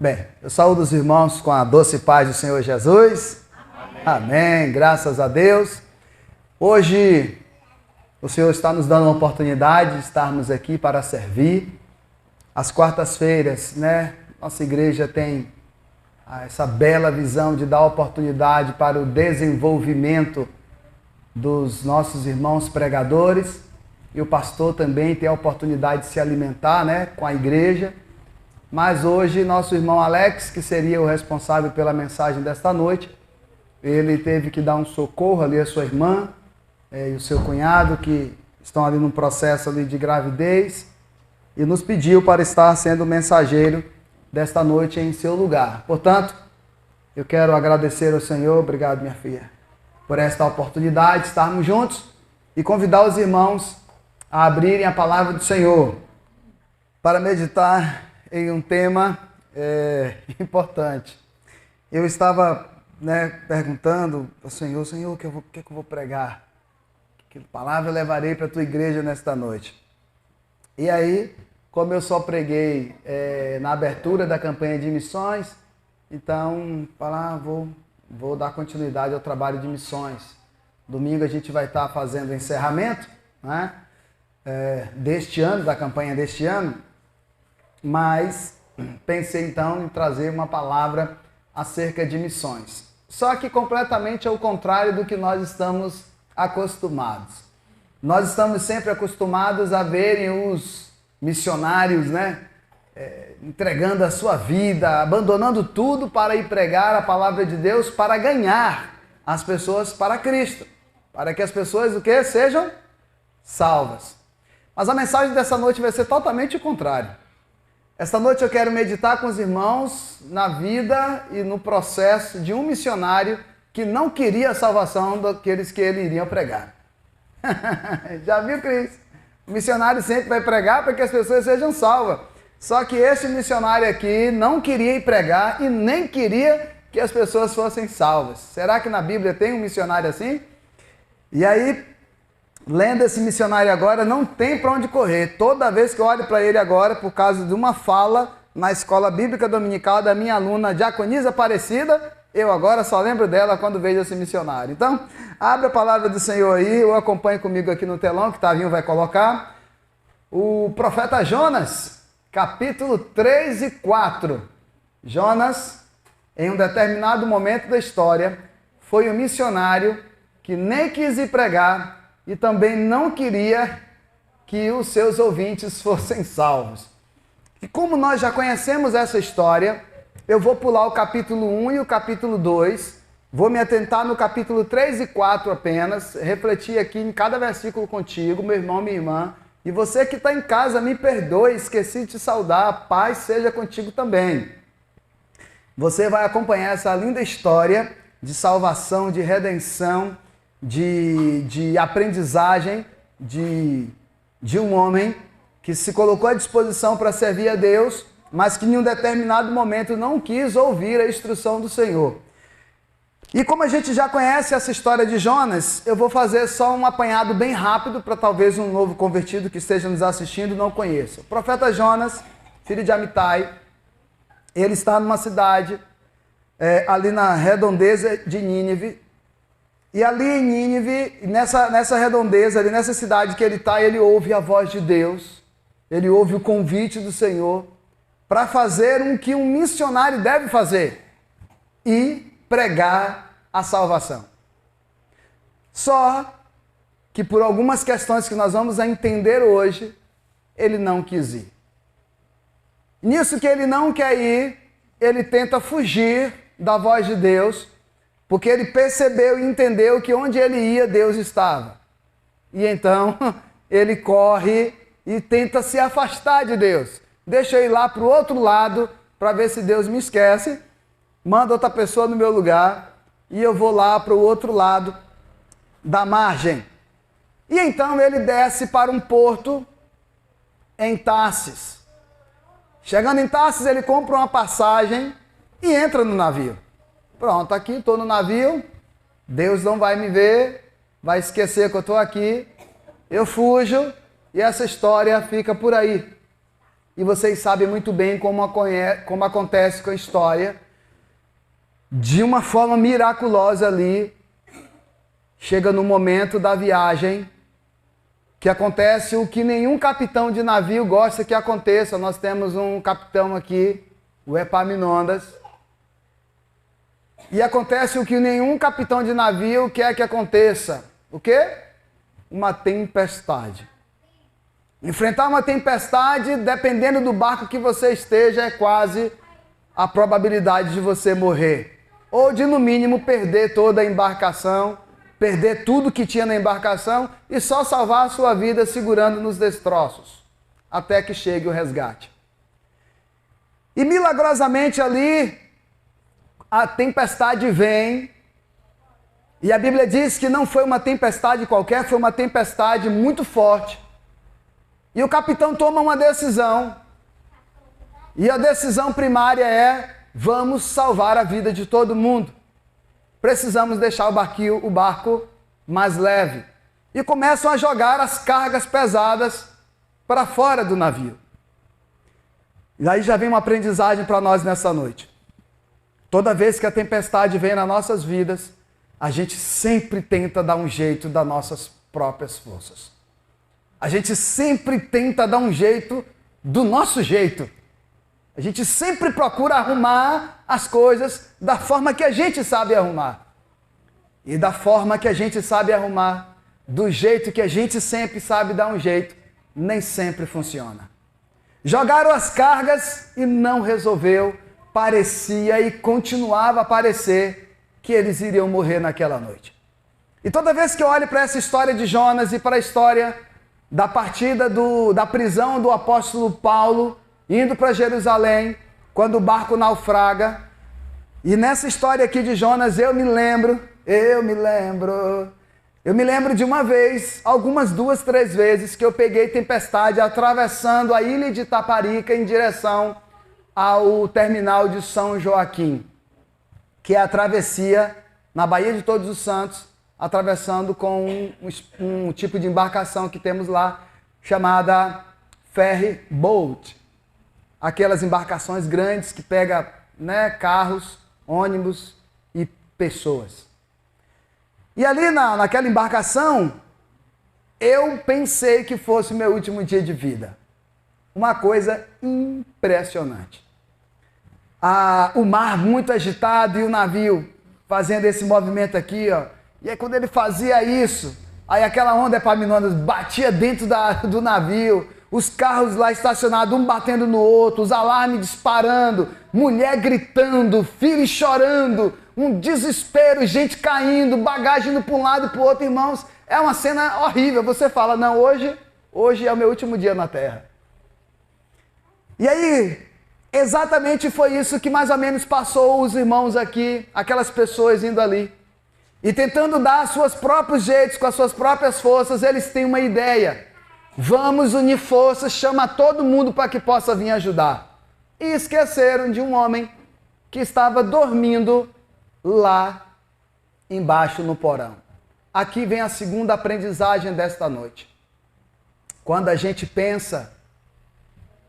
Bem, eu saúdo os irmãos com a doce paz do Senhor Jesus. Amém. Graças a Deus. Hoje o Senhor está nos dando uma oportunidade de estarmos aqui para servir. Às quartas-feiras, nossa igreja tem essa bela visão de dar oportunidade para o desenvolvimento dos nossos irmãos pregadores. E o pastor também tem a oportunidade de se alimentar, com a igreja. Mas hoje nosso irmão Alex, que seria o responsável pela mensagem desta noite, ele teve que dar um socorro ali à sua irmã e o seu cunhado, que estão ali num processo ali de gravidez, e nos pediu para estar sendo mensageiro desta noite em seu lugar. Portanto, eu quero agradecer ao Senhor, obrigado minha filha, por esta oportunidade de estarmos juntos e convidar os irmãos a abrirem a palavra do Senhor para meditar em um tema importante. Eu estava perguntando ao Senhor, o que eu vou pregar? Que palavra eu levarei para a tua igreja nesta noite? E aí, como eu só preguei na abertura da campanha de missões, então, vou dar continuidade ao trabalho de missões. Domingo a gente vai estar fazendo o encerramento, deste ano, da campanha deste ano, mas pensei então em trazer uma palavra acerca de missões. Só que completamente ao contrário do que nós estamos acostumados. Nós estamos sempre acostumados a verem os missionários, entregando a sua vida, abandonando tudo para ir pregar a palavra de Deus, para ganhar as pessoas para Cristo, para que as pessoas sejam salvas. Mas a mensagem dessa noite vai ser totalmente o contrário. Esta noite eu quero meditar com os irmãos na vida e no processo de um missionário que não queria a salvação daqueles que ele iria pregar. Já viu, Cris? O missionário sempre vai pregar para que as pessoas sejam salvas. Só que esse missionário aqui não queria ir pregar e nem queria que as pessoas fossem salvas. Será que na Bíblia tem um missionário assim? E aí, lendo esse missionário agora, não tem para onde correr. Toda vez que eu olho para ele agora, por causa de uma fala na escola bíblica dominical da minha aluna Diaconisa Aparecida, eu agora só lembro dela quando vejo esse missionário. Então, abre a palavra do Senhor aí, ou acompanhe comigo aqui no telão, que o Tavinho vai colocar. O profeta Jonas, capítulo 3 e 4. Jonas, em um determinado momento da história, foi um missionário que nem quis ir pregar, e também não queria que os seus ouvintes fossem salvos. E como nós já conhecemos essa história, eu vou pular o capítulo 1 e o capítulo 2, vou me atentar no capítulo 3 e 4 apenas, refletir aqui em cada versículo contigo, meu irmão, minha irmã, e você que está em casa, me perdoe, esqueci de te saudar, a paz seja contigo também. Você vai acompanhar essa linda história de salvação, de redenção, de aprendizagem de um homem que se colocou à disposição para servir a Deus, mas que em um determinado momento não quis ouvir a instrução do Senhor. E como a gente já conhece essa história de Jonas, eu vou fazer só um apanhado bem rápido para talvez um novo convertido que esteja nos assistindo não conheça. O profeta Jonas, filho de Amitai, ele está numa cidade ali na redondeza de Nínive. E ali em Nínive, nessa redondeza, ali nessa cidade que ele está, ele ouve a voz de Deus, ele ouve o convite do Senhor para fazer o que um missionário deve fazer, e pregar a salvação. Só que por algumas questões que nós vamos entender hoje, ele não quis ir. Nisso que ele não quer ir, ele tenta fugir da voz de Deus, porque ele percebeu e entendeu que onde ele ia, Deus estava. E então, ele corre e tenta se afastar de Deus. Deixa eu ir lá para o outro lado, para ver se Deus me esquece. Manda outra pessoa no meu lugar, e eu vou lá para o outro lado da margem. E então ele desce para um porto em Tarsis. Chegando em Tarsis, ele compra uma passagem e entra no navio. Pronto, aqui estou no navio, Deus não vai me ver, vai esquecer que eu estou aqui, eu fujo e essa história fica por aí. e vocês sabem muito bem como acontece com a história. De uma forma miraculosa ali, chega no momento da viagem, que acontece o que nenhum capitão de navio gosta que aconteça. Nós temos um capitão aqui, o Epaminondas, e acontece o que nenhum capitão de navio quer que aconteça. O quê? Uma tempestade. Enfrentar uma tempestade, dependendo do barco que você esteja, é quase a probabilidade de você morrer. Ou de, no mínimo, perder toda a embarcação, perder tudo que tinha na embarcação e só salvar a sua vida segurando nos destroços, até que chegue o resgate. E milagrosamente ali, a tempestade vem, e a Bíblia diz que não foi uma tempestade qualquer, foi uma tempestade muito forte. E o capitão toma uma decisão, e a decisão primária é: vamos salvar a vida de todo mundo. Precisamos deixar o barco mais leve. E começam a jogar as cargas pesadas para fora do navio. E aí já vem uma aprendizagem para nós nessa noite. Toda vez que a tempestade vem nas nossas vidas, a gente sempre tenta dar um jeito das nossas próprias forças. A gente sempre tenta dar um jeito do nosso jeito. A gente sempre procura arrumar as coisas da forma que a gente sabe arrumar. E da forma que a gente sabe arrumar, do jeito que a gente sempre sabe dar um jeito, nem sempre funciona. Jogaram as cargas e não resolveu. Parecia e continuava a parecer que eles iriam morrer naquela noite. E toda vez que eu olho para essa história de Jonas e para a história da partida da prisão do apóstolo Paulo, indo para Jerusalém, quando o barco naufraga, e nessa história aqui de Jonas eu me lembro de uma vez, algumas 2, 3 vezes, que eu peguei tempestade atravessando a ilha de Itaparica em direção ao terminal de São Joaquim, que é a travessia na Baía de Todos os Santos, atravessando com um tipo de embarcação que temos lá, chamada ferry boat. Aquelas embarcações grandes que pegam, né, carros, ônibus e pessoas. E ali naquela embarcação, eu pensei que fosse o meu último dia de vida. Uma coisa impressionante. O mar muito agitado e o navio fazendo esse movimento aqui, ó. E aí quando ele fazia isso, aí aquela onda Epaminondas batia dentro do navio, os carros lá estacionados, um batendo no outro, os alarmes disparando, mulher gritando, filho chorando, um desespero, gente caindo, bagagem indo para um lado e para o outro, irmãos. É uma cena horrível. Você fala, não, hoje é o meu último dia na terra. E aí, exatamente foi isso que mais ou menos passou os irmãos aqui, aquelas pessoas indo ali. E tentando dar seus próprios jeitos, com as suas próprias forças, eles têm uma ideia. Vamos unir forças, chama todo mundo para que possa vir ajudar. E esqueceram de um homem que estava dormindo lá embaixo no porão. Aqui vem a segunda aprendizagem desta noite. Quando a gente pensa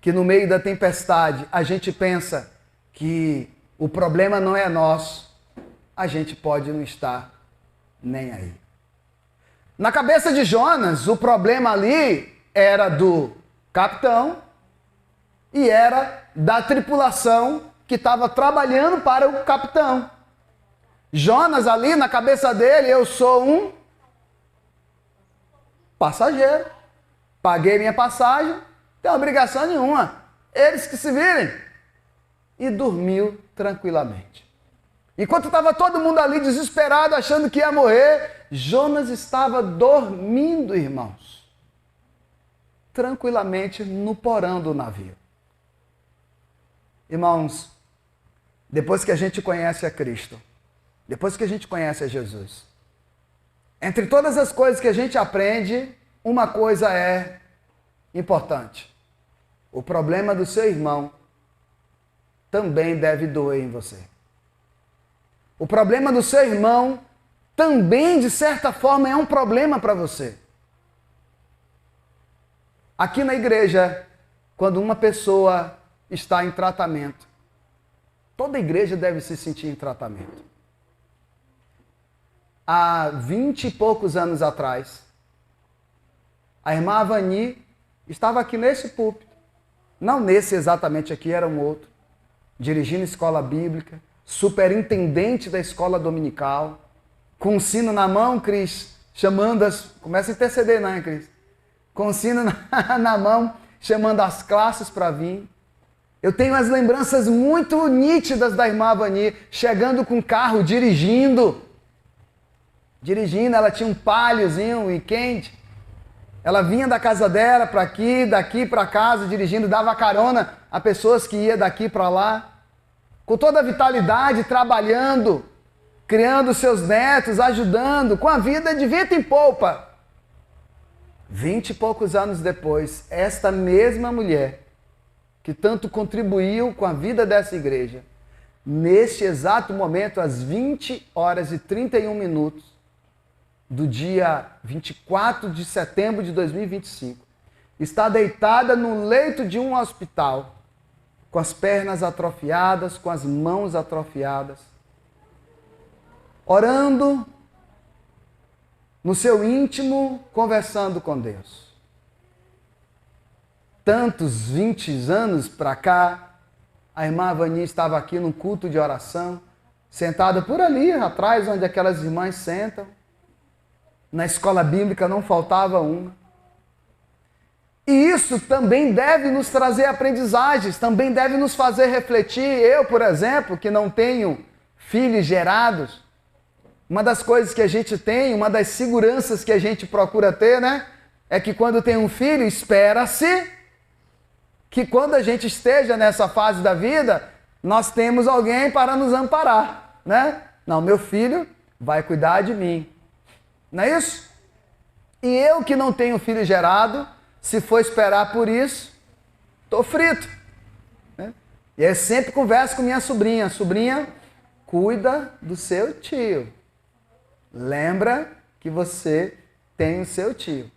que no meio da tempestade, a gente pensa que o problema não é nosso, a gente pode não estar nem aí. Na cabeça de Jonas, o problema ali era do capitão e era da tripulação que estava trabalhando para o capitão. Jonas ali, na cabeça dele, eu sou um passageiro. Paguei minha passagem, não tem obrigação nenhuma. Eles que se virem. E dormiu tranquilamente. Enquanto estava todo mundo ali desesperado, achando que ia morrer, Jonas estava dormindo, irmãos. Tranquilamente no porão do navio. Irmãos, depois que a gente conhece a Cristo, depois que a gente conhece a Jesus, entre todas as coisas que a gente aprende, uma coisa é importante. O problema do seu irmão também deve doer em você. O problema do seu irmão também, de certa forma, é um problema para você. Aqui na igreja, quando uma pessoa está em tratamento. Toda igreja deve se sentir em tratamento. Há 20 e poucos anos atrás, a irmã Avani estava aqui nesse púlpito. Não nesse exatamente aqui, era um outro. Dirigindo escola bíblica, superintendente da escola dominical, com o sino na mão, Cris, chamando as... Começa a interceder, não é, Cris? Com o sino na mão, chamando as classes para vir. Eu tenho as lembranças muito nítidas da irmã Avani, chegando com o carro, dirigindo, ela tinha um paliozinho, um weekend. Ela vinha da casa dela para aqui, daqui para casa, dirigindo, dava carona a pessoas que iam daqui para lá, com toda a vitalidade, trabalhando, criando seus netos, ajudando, com a vida de vento em polpa. 20 e poucos anos depois, esta mesma mulher, que tanto contribuiu com a vida dessa igreja, neste exato momento, às 20h31, do dia 24 de setembro de 2025, está deitada no leito de um hospital, com as pernas atrofiadas, com as mãos atrofiadas, orando no seu íntimo, conversando com Deus. Tantos 20 anos para cá, a irmã Avani estava aqui num culto de oração, sentada por ali atrás, onde aquelas irmãs sentam. Na escola bíblica não faltava uma. E isso também deve nos trazer aprendizagens, também deve nos fazer refletir. Eu, por exemplo, que não tenho filhos gerados, uma das coisas que a gente tem, uma das seguranças que a gente procura ter, né? É que quando tem um filho, espera-se que quando a gente esteja nessa fase da vida, nós temos alguém para nos amparar, né? Não, meu filho vai cuidar de mim. Não é isso? E eu que não tenho filho gerado, se for esperar por isso, estou frito. Né? E eu sempre converso com minha sobrinha. Sobrinha, cuida do seu tio. Lembra que você tem o seu tio.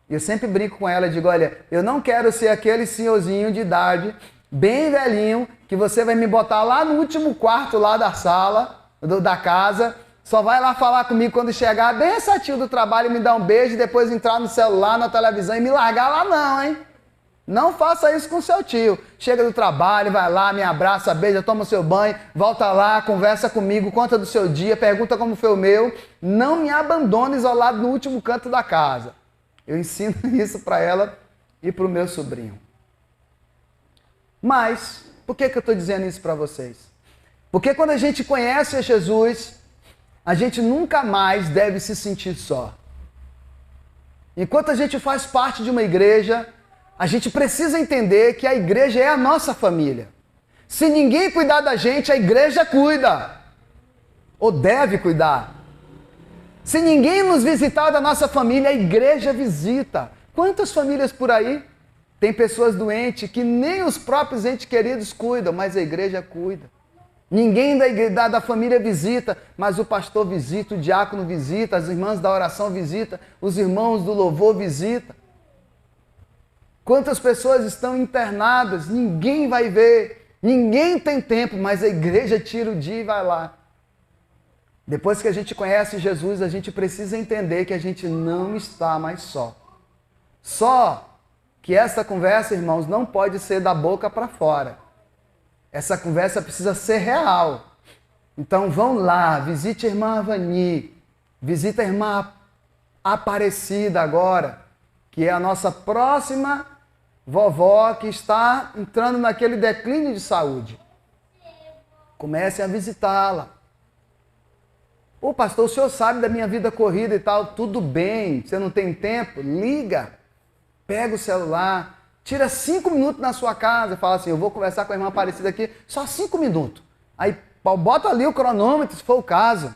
E eu sempre brinco com ela e digo, olha, eu não quero ser aquele senhorzinho de idade, bem velhinho, que você vai me botar lá no último quarto lá da sala, da casa, só vai lá falar comigo quando chegar, bem satinho do trabalho, me dar um beijo e depois entrar no celular, na televisão e me largar lá não, hein? Não faça isso com seu tio. Chega do trabalho, vai lá, me abraça, beija, toma o seu banho, volta lá, conversa comigo, conta do seu dia, pergunta como foi o meu. Não me abandone isolado no último canto da casa. Eu ensino isso para ela e para o meu sobrinho. Mas, por que eu estou dizendo isso para vocês? Porque quando a gente conhece a Jesus, a gente nunca mais deve se sentir só. Enquanto a gente faz parte de uma igreja, a gente precisa entender que a igreja é a nossa família. Se ninguém cuidar da gente, a igreja cuida. Ou deve cuidar. Se ninguém nos visitar da nossa família, a igreja visita. Quantas famílias por aí tem pessoas doentes que nem os próprios entes queridos cuidam, mas a igreja cuida. Ninguém da família visita, mas o pastor visita, o diácono visita, as irmãs da oração visita, os irmãos do louvor visita. Quantas pessoas estão internadas, ninguém vai ver, ninguém tem tempo, mas a igreja tira o dia e vai lá. Depois que a gente conhece Jesus, a gente precisa entender que a gente não está mais só. Só que essa conversa, irmãos, não pode ser da boca para fora. Essa conversa precisa ser real. Então vão lá, visite a irmã Avani, visite a irmã Aparecida agora, que é a nossa próxima vovó que está entrando naquele declínio de saúde. Comece a visitá-la. Ô pastor, o senhor sabe da minha vida corrida e tal, tudo bem, você não tem tempo? Liga, pega o celular, tira 5 minutos na sua casa e fala assim, eu vou conversar com a irmã Aparecida aqui, só 5 minutos. Aí bota ali o cronômetro, se for o caso,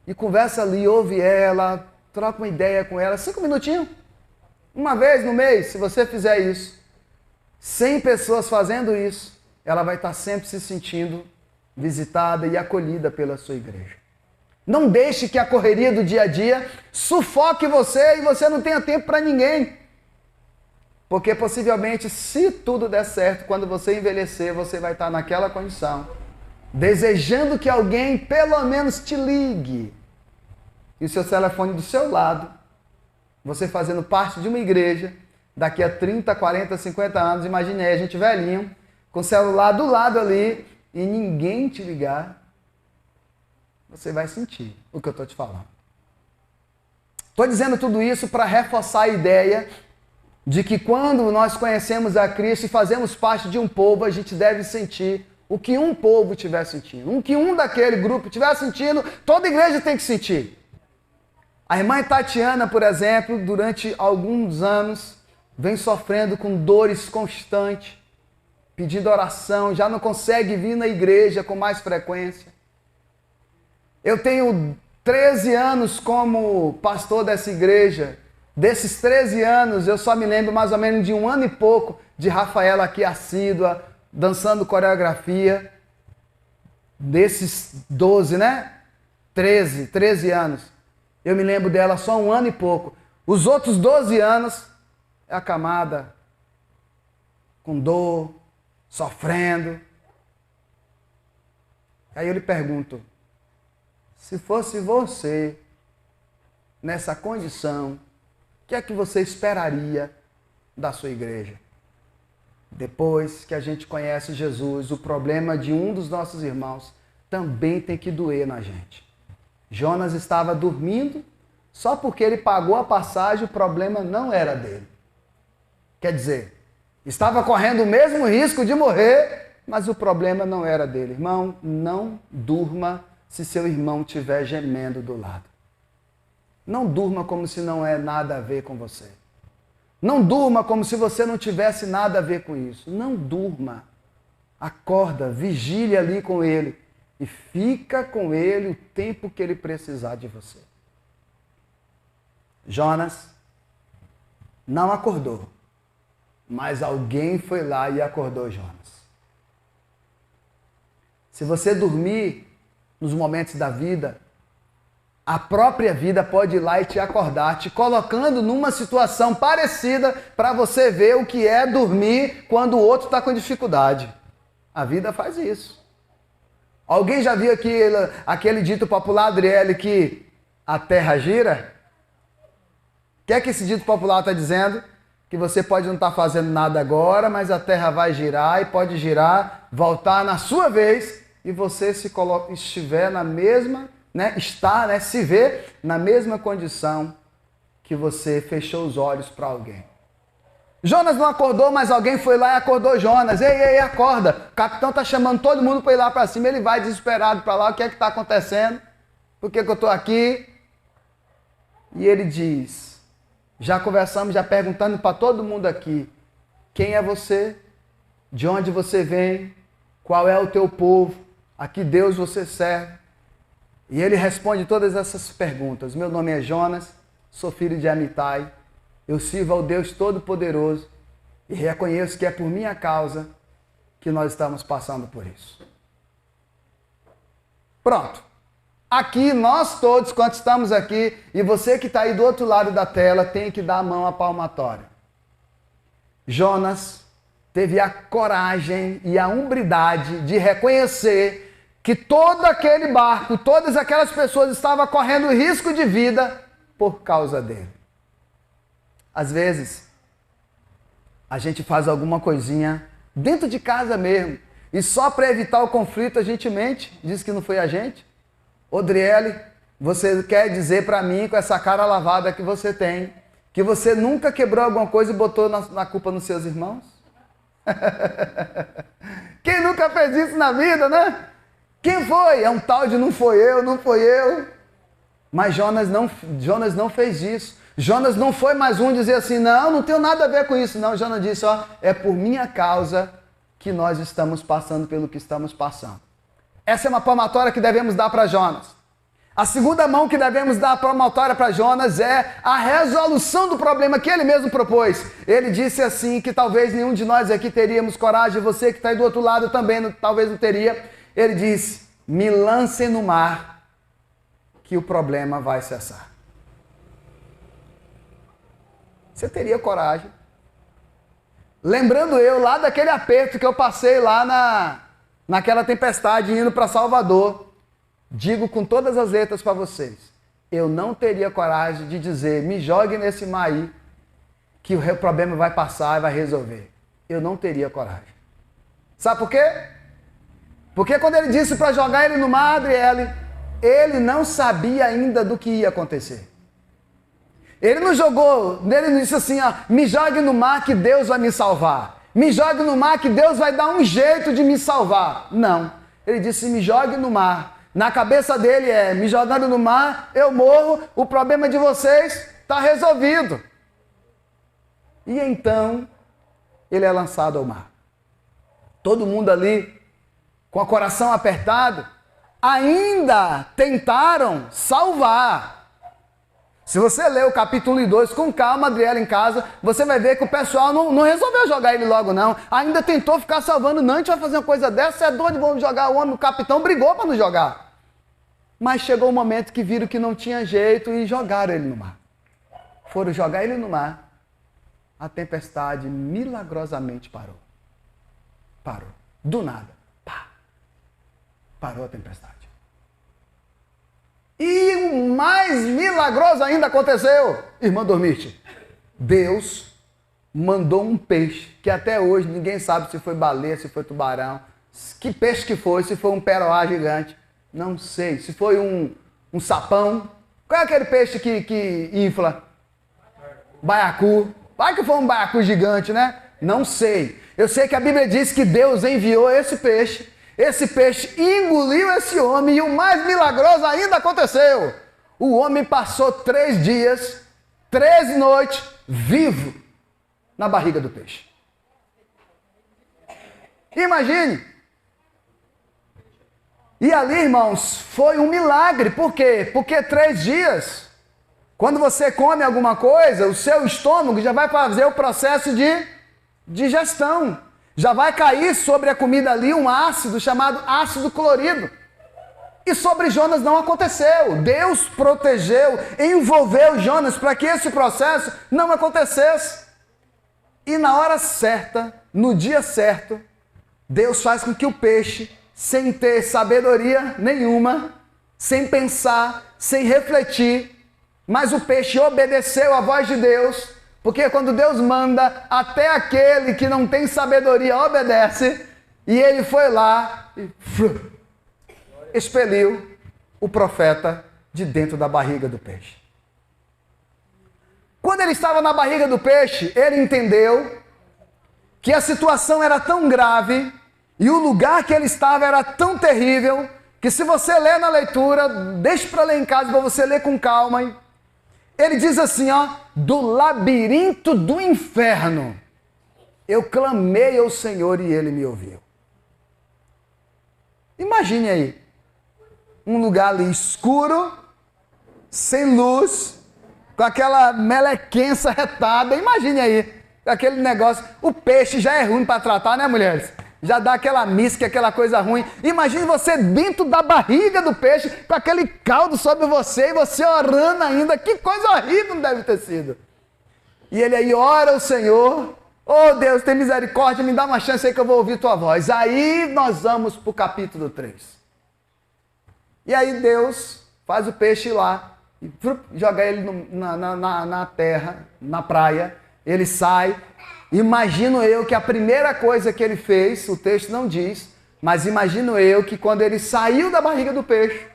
e conversa ali, ouve ela, troca uma ideia com ela, 5 minutinhos. Uma vez no mês, se você fizer isso, 100 pessoas fazendo isso, ela vai estar sempre se sentindo visitada e acolhida pela sua igreja. Não deixe que a correria do dia a dia sufoque você e você não tenha tempo para ninguém. Porque possivelmente, se tudo der certo, quando você envelhecer, você vai estar naquela condição, desejando que alguém pelo menos te ligue. E o seu telefone do seu lado, você fazendo parte de uma igreja, daqui a 30, 40, 50 anos, imagine aí a gente velhinho, com o celular do lado ali, e ninguém te ligar, você vai sentir o que eu estou te falando. Estou dizendo tudo isso para reforçar a ideia de que quando nós conhecemos a Cristo e fazemos parte de um povo, a gente deve sentir o que um povo estiver sentindo. O que um daquele grupo estiver sentindo, toda igreja tem que sentir. A irmã Tatiana, por exemplo, durante alguns anos, vem sofrendo com dores constantes, pedindo oração, já não consegue vir na igreja com mais frequência. Eu tenho 13 anos como pastor dessa igreja. Desses 13 anos, eu só me lembro mais ou menos de um ano e pouco de Rafaela aqui assídua, dançando coreografia. Desses 12, né? 13 anos. Eu me lembro dela só um ano e pouco. Os outros 12 anos é acamada, com dor, sofrendo. Aí eu lhe pergunto, se fosse você nessa condição, o que é que você esperaria da sua igreja? Depois que a gente conhece Jesus, o problema de um dos nossos irmãos também tem que doer na gente. Jonas estava dormindo, só porque ele pagou a passagem, o problema não era dele. Quer dizer, estava correndo o mesmo risco de morrer, mas o problema não era dele. Irmão, não durma se seu irmão estiver gemendo do lado. Não durma como se não é nada a ver com você. Não durma como se você não tivesse nada a ver com isso. Não durma. Acorda, vigile ali com ele. E fica com ele o tempo que ele precisar de você. Jonas não acordou, mas alguém foi lá e acordou Jonas. Se você dormir nos momentos da vida, a própria vida pode ir lá e te acordar, te colocando numa situação parecida para você ver o que é dormir quando o outro está com dificuldade. A vida faz isso. Alguém já viu aquele dito popular, Adriele, que a terra gira? O que é que esse dito popular está dizendo? Que você pode não estar fazendo nada agora, mas a terra vai girar e pode girar, voltar na sua vez e você estiver na mesma, se ver na mesma condição que você fechou os olhos para alguém. Jonas não acordou, mas alguém foi lá e acordou Jonas. Ei, acorda. O capitão está chamando todo mundo para ir lá para cima. Ele vai desesperado para lá. O que é que está acontecendo? Por que eu estou aqui? E ele diz, já conversamos, já perguntando para todo mundo aqui, quem é você? De onde você vem? Qual é o teu povo? A que Deus você serve? E ele responde todas essas perguntas. Meu nome é Jonas, sou filho de Amitai. Eu sirvo ao Deus Todo-Poderoso e reconheço que é por minha causa que nós estamos passando por isso. Pronto. Aqui, nós todos, quando estamos aqui, e você que está aí do outro lado da tela, tem que dar a mão à palmatória. Jonas teve a coragem e a umbridade de reconhecer que todo aquele barco, todas aquelas pessoas estavam correndo risco de vida por causa dele. Às vezes, a gente faz alguma coisinha dentro de casa mesmo, e só para evitar o conflito a gente mente, diz que não foi a gente. Odriele, você quer dizer para mim, com essa cara lavada que você tem, que você nunca quebrou alguma coisa e botou na culpa nos seus irmãos? Quem nunca fez isso na vida, né? Quem foi? É um tal de não foi eu. Mas Jonas não fez isso. Jonas não foi mais um dizer assim, não tenho nada a ver com isso. Não, Jonas disse, é por minha causa que nós estamos passando pelo que estamos passando. Essa é uma palmatória que devemos dar para Jonas. A segunda mão que devemos dar a palmatória para Jonas é a resolução do problema que ele mesmo propôs. Ele disse assim, que talvez nenhum de nós aqui teríamos coragem, você que está aí do outro lado também talvez não teria. Ele disse, me lancem no mar, que o problema vai cessar. Você teria coragem lembrando eu lá daquele aperto que eu passei lá naquela tempestade indo para Salvador, digo com todas as letras para vocês, eu não teria coragem de dizer, me jogue nesse mar aí, que o problema vai passar e vai resolver. Eu não teria coragem. Sabe por quê? Porque quando ele disse para jogar ele no mar, Adriele, ele não sabia ainda do que ia acontecer. Ele não jogou, ele não disse assim, ó, me jogue no mar que Deus vai me salvar. Me jogue no mar que Deus vai dar um jeito de me salvar. Não. Ele disse, me jogue no mar. Na cabeça dele me jogando no mar, eu morro, o problema de vocês está resolvido. E então, ele é lançado ao mar. Todo mundo ali, com o coração apertado, ainda tentaram salvar. Se você ler o capítulo 2 com calma, Adriela, em casa, você vai ver que o pessoal não resolveu jogar ele logo, não. Ainda tentou ficar salvando. Não, a gente vai fazer uma coisa dessa, você é doido, vamos jogar. O homem, o capitão, brigou para não jogar. Mas chegou um momento que viram que não tinha jeito e jogaram ele no mar. Foram jogar ele no mar. A tempestade milagrosamente parou. Parou. Do nada. Pá. Parou a tempestade. E o mais milagroso ainda aconteceu, irmã Dormite. Deus mandou um peixe, que até hoje ninguém sabe se foi baleia, se foi tubarão, que peixe que foi, se foi um peroá gigante, não sei, se foi um sapão. Qual é aquele peixe que infla? Baiacu. Vai que foi um baiacu gigante, né? Não sei. Eu sei que a Bíblia diz que Deus enviou esse peixe engoliu esse homem e o mais milagroso ainda aconteceu. O homem passou 3 dias, 13 noites, vivo na barriga do peixe. Imagine. E ali, irmãos, foi um milagre. Por quê? Porque 3 dias, quando você come alguma coisa, o seu estômago já vai fazer o processo de digestão. Já vai cair sobre a comida ali um ácido chamado ácido clorídrico. E sobre Jonas não aconteceu. Deus protegeu, envolveu Jonas para que esse processo não acontecesse. E na hora certa, no dia certo, Deus faz com que o peixe, sem ter sabedoria nenhuma, sem pensar, sem refletir, mas o peixe obedeceu à voz de Deus. Porque quando Deus manda, até aquele que não tem sabedoria obedece. E ele foi lá e expeliu o profeta de dentro da barriga do peixe. Quando ele estava na barriga do peixe, ele entendeu que a situação era tão grave e o lugar que ele estava era tão terrível, que se você ler na leitura, deixe para ler em casa para você ler com calma. Ele diz assim, ó, do labirinto do inferno, eu clamei ao Senhor e Ele me ouviu. Imagine aí, um lugar ali escuro, sem luz, com aquela melequença retada, imagine aí, aquele negócio, o peixe já é ruim para tratar, né, mulheres? Já dá aquela misca, aquela coisa ruim. Imagine você dentro da barriga do peixe, com aquele caldo sobre você, e você orando ainda. Que coisa horrível não deve ter sido. E ele aí ora ao Senhor. Oh Deus, tem misericórdia, me dá uma chance aí que eu vou ouvir tua voz. Aí nós vamos para o capítulo 3. E aí Deus faz o peixe ir lá, e joga ele na terra, na praia. Ele sai. Imagino eu que a primeira coisa que ele fez, o texto não diz, mas imagino eu que quando ele saiu da barriga do peixe,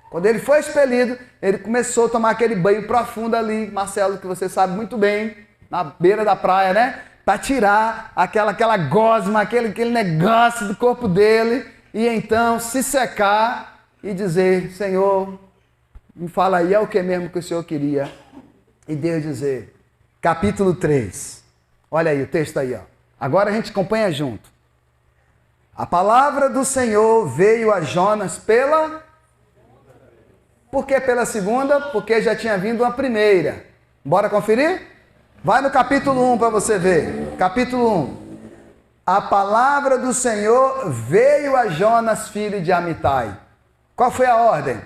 quando ele foi expelido, ele começou a tomar aquele banho profundo ali, Marcelo, que você sabe muito bem, na beira da praia, né? Para tirar aquela gosma, aquele negócio do corpo dele, e então se secar e dizer, Senhor, me fala aí, é o que mesmo que o Senhor queria? E Deus dizer, capítulo 3. Olha aí o texto aí, ó. Agora a gente acompanha junto. A palavra do Senhor veio a Jonas pela... Por que pela segunda? Porque já tinha vindo a primeira. Bora conferir? Vai no capítulo 1 para você ver. Capítulo 1. A palavra do Senhor veio a Jonas, filho de Amitai. Qual foi a ordem?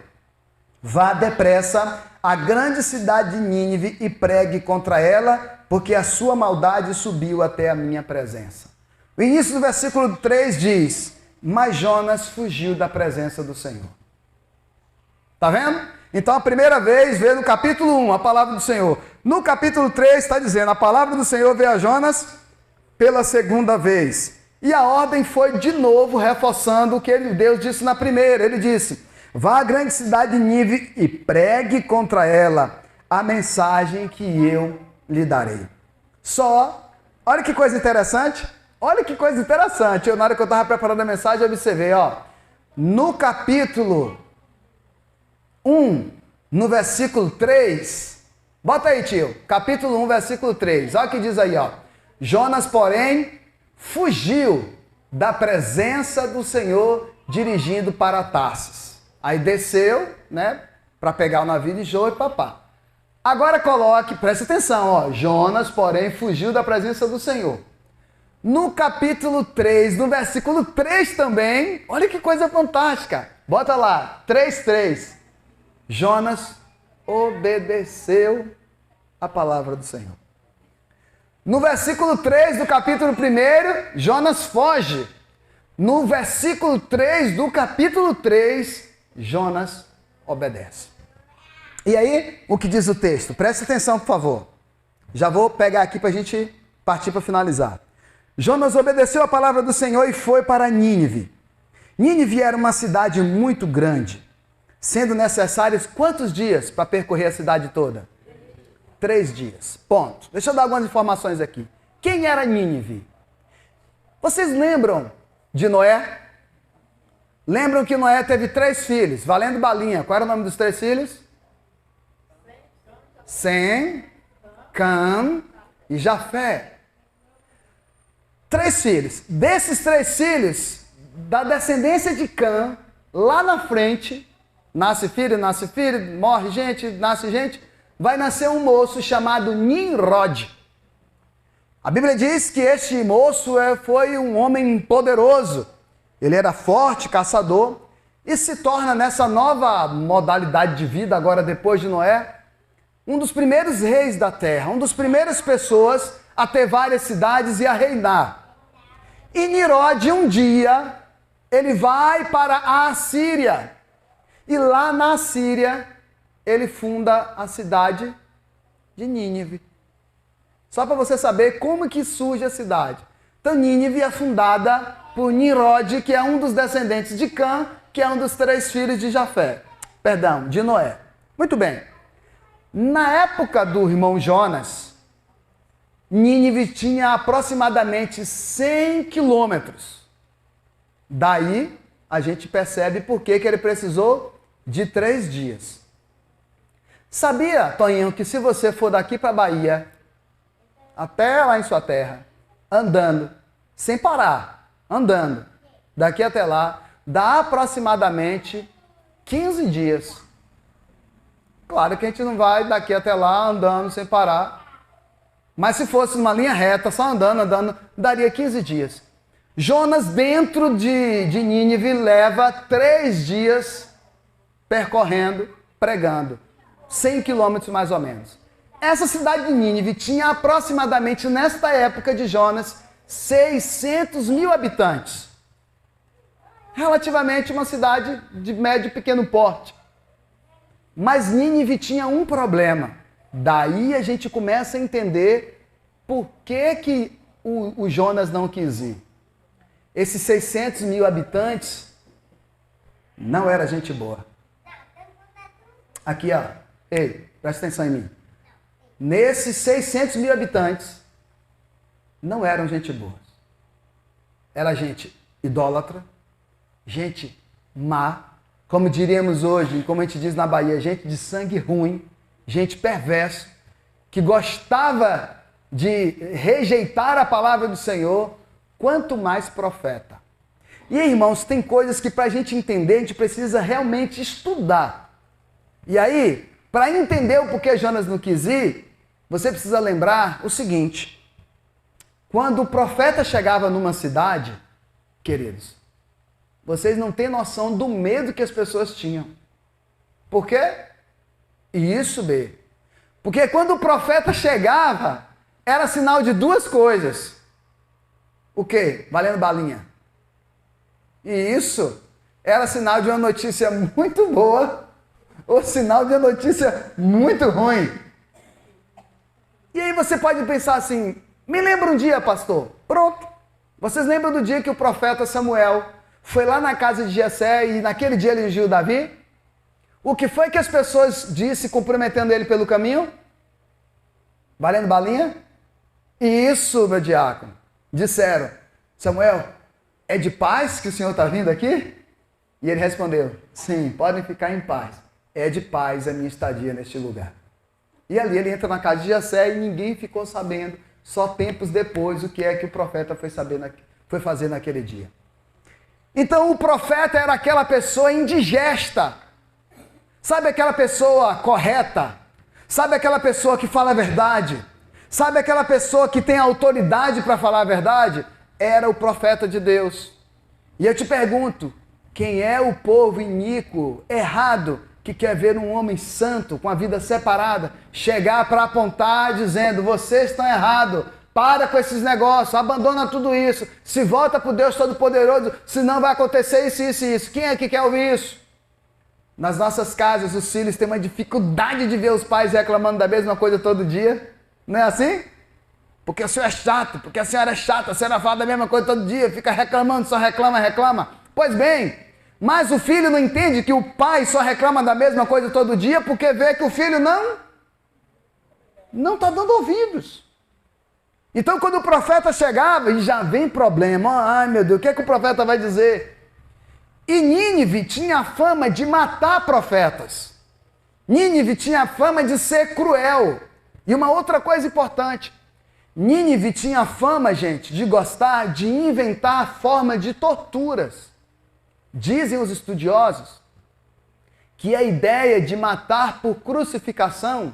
Vá depressa à grande cidade de Nínive e pregue contra ela porque a sua maldade subiu até a minha presença. O início do versículo 3 diz: mas Jonas fugiu da presença do Senhor. Está vendo? Então a primeira vez veio no capítulo 1, a palavra do Senhor. No capítulo 3 está dizendo: a palavra do Senhor veio a Jonas pela segunda vez. E a ordem foi de novo reforçando o que Deus disse na primeira. Ele disse: vá à grande cidade de Nínive e pregue contra ela a mensagem que eu lhe darei. Só, olha que coisa interessante. Olha que coisa interessante. Na hora que eu estava preparando a mensagem, eu observei, no capítulo 1, no versículo 3, bota aí, tio, capítulo 1, versículo 3, olha o que diz aí, Jonas, porém, fugiu da presença do Senhor dirigindo para Tarsis. Aí desceu, né, para pegar o navio de Jô e papá. Agora coloque, preste atenção, Jonas, porém, fugiu da presença do Senhor. No capítulo 3, no versículo 3 também, olha que coisa fantástica. Bota lá, 3:3. Jonas obedeceu a palavra do Senhor. No versículo 3 do capítulo 1, Jonas foge. No versículo 3 do capítulo 3, Jonas obedece. E aí, o que diz o texto? Preste atenção, por favor. Já vou pegar aqui para a gente partir para finalizar. Jonas obedeceu a palavra do Senhor e foi para Nínive. Nínive era uma cidade muito grande, sendo necessários quantos dias para percorrer a cidade toda? 3 dias. Ponto. Deixa eu dar algumas informações aqui. Quem era Nínive? Vocês lembram de Noé? Lembram que Noé teve 3 filhos, valendo balinha. Qual era o nome dos 3 filhos? Sem, Cã e Jafé. 3 filhos. Desses 3 filhos, da descendência de Cã, lá na frente, nasce filho, morre gente, nasce gente, vai nascer um moço chamado Nimrod. A Bíblia diz que este moço foi um homem poderoso. Ele era forte, caçador, e se torna nessa nova modalidade de vida, agora depois de Noé, um dos primeiros reis da terra, uma das primeiras pessoas a ter várias cidades e a reinar. E Nimrod, um dia, ele vai para a Assíria. E lá na Assíria, ele funda a cidade de Nínive. Só para você saber como que surge a cidade. Então, Nínive é fundada por Nimrod, que é um dos descendentes de Cã, que é um dos 3 filhos de Jafé. Perdão, de Noé. Muito bem. Na época do irmão Jonas, Nínive tinha aproximadamente 100 quilômetros. Daí, a gente percebe por que ele precisou de 3 dias. Sabia, Toninho, que se você for daqui para a Bahia, até lá em sua terra, andando, sem parar, andando, daqui até lá, dá aproximadamente 15 dias. Claro que a gente não vai daqui até lá andando sem parar. Mas se fosse uma linha reta, só andando, daria 15 dias. Jonas, dentro de Nínive, leva 3 dias percorrendo, pregando. 100 quilômetros mais ou menos. Essa cidade de Nínive tinha aproximadamente, nesta época de Jonas, 600 mil habitantes. Relativamente uma cidade de médio e pequeno porte. Mas Nínive tinha um problema. Daí a gente começa a entender por que o Jonas não quis ir. Esses 600 mil habitantes não era gente boa. Aqui, ei, presta atenção em mim. Nesses 600 mil habitantes, não eram gente boa. Era gente idólatra, gente má, como diríamos hoje, como a gente diz na Bahia, gente de sangue ruim, gente perversa, que gostava de rejeitar a palavra do Senhor, quanto mais profeta. E irmãos, tem coisas que para a gente entender, a gente precisa realmente estudar. E aí, para entender o porquê Jonas não quis ir, você precisa lembrar o seguinte: quando o profeta chegava numa cidade, queridos, vocês não têm noção do medo que as pessoas tinham. Por quê? Isso, B. Porque quando o profeta chegava, era sinal de duas coisas. O quê? Valendo balinha. E isso era sinal de uma notícia muito boa ou sinal de uma notícia muito ruim. E aí você pode pensar assim, me lembra um dia, pastor. Pronto. Vocês lembram do dia que o profeta Samuel foi lá na casa de Jessé e naquele dia ele ungiu Davi? O que foi que as pessoas disse cumprimentando ele pelo caminho? Valendo balinha? Isso, meu diácono. Disseram, Samuel, é de paz que o senhor está vindo aqui? E ele respondeu, sim, podem ficar em paz. É de paz a minha estadia neste lugar. E ali ele entra na casa de Jessé e ninguém ficou sabendo, só tempos depois, o que é que o profeta foi fazer naquele dia. Então o profeta era aquela pessoa indigesta. Sabe aquela pessoa correta? Sabe aquela pessoa que fala a verdade? Sabe aquela pessoa que tem autoridade para falar a verdade? Era o profeta de Deus. E eu te pergunto, quem é o povo iníquo, errado, que quer ver um homem santo, com a vida separada, chegar para apontar dizendo, vocês estão errados, para com esses negócios, abandona tudo isso, se volta para o Deus Todo-Poderoso, senão vai acontecer isso, isso e isso. Quem é que quer ouvir isso? Nas nossas casas, os filhos têm uma dificuldade de ver os pais reclamando da mesma coisa todo dia. Não é assim? Porque o senhor é chato, porque a senhora é chata, a senhora fala da mesma coisa todo dia, fica reclamando, só reclama, reclama. Pois bem, mas o filho não entende que o pai só reclama da mesma coisa todo dia porque vê que o filho não está dando ouvidos. Então quando o profeta chegava, e já vem problema, ai meu Deus, o que é que o profeta vai dizer? E Nínive tinha a fama de matar profetas. Nínive tinha a fama de ser cruel. E uma outra coisa importante, Nínive tinha a fama, gente, de gostar de inventar forma de torturas. Dizem os estudiosos que a ideia de matar por crucificação